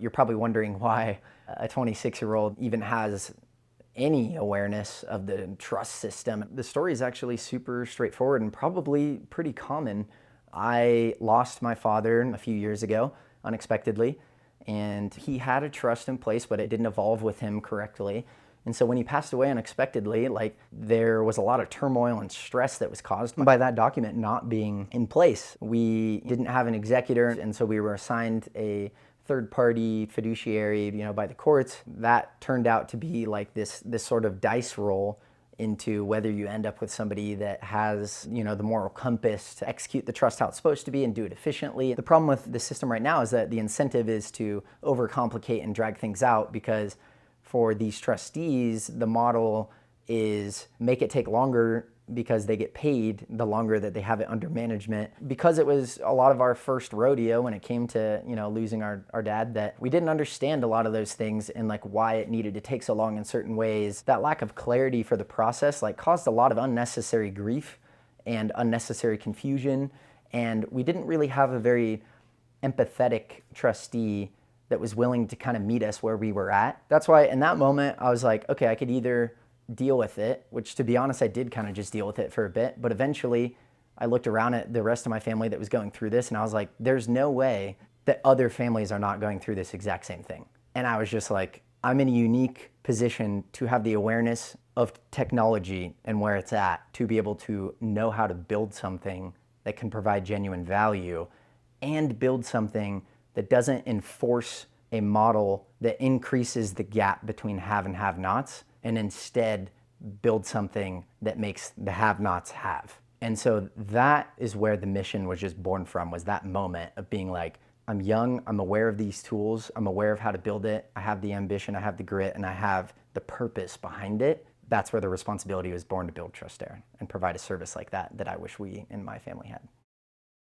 You're probably wondering why a 26-year-old even has any awareness of the trust system. The story is actually super straightforward and probably pretty common. I lost my father a few years ago, unexpectedly, and he had a trust in place, but it didn't evolve with him correctly. And so when he passed away unexpectedly, there was a lot of turmoil and stress that was caused by that document not being in place. We didn't have an executor, and so we were assigned a third-party fiduciary, by the courts. That turned out to be like this sort of dice roll into whether you end up with somebody that has, the moral compass to execute the trust how it's supposed to be and do it efficiently. The problem with the system right now is that the incentive is to overcomplicate and drag things out, because for these trustees, the model is make it take longer because they get paid the longer that they have it under management. Because it was a lot of our first rodeo when it came to, losing our dad, that we didn't understand a lot of those things and why it needed to take so long in certain ways. That lack of clarity for the process caused a lot of unnecessary grief and unnecessary confusion. And we didn't really have a very empathetic trustee that was willing to kind of meet us where we were at. That's why in that moment, I was like, okay, I could either deal with it, which to be honest, I did kind of just deal with it for a bit. But eventually I looked around at the rest of my family that was going through this, and I was like, there's no way that other families are not going through this exact same thing. And I was just like, I'm in a unique position to have the awareness of technology and where it's at, to be able to know how to build something that can provide genuine value and build something that doesn't enforce a model that increases the gap between have and have-nots, and instead build something that makes the have-nots have. And so that is where the mission was just born from, was that moment of being like, I'm young, I'm aware of these tools, I'm aware of how to build it, I have the ambition, I have the grit, and I have the purpose behind it. That's where the responsibility was born, to build Trust Terra and provide a service like that I wish we in my family had.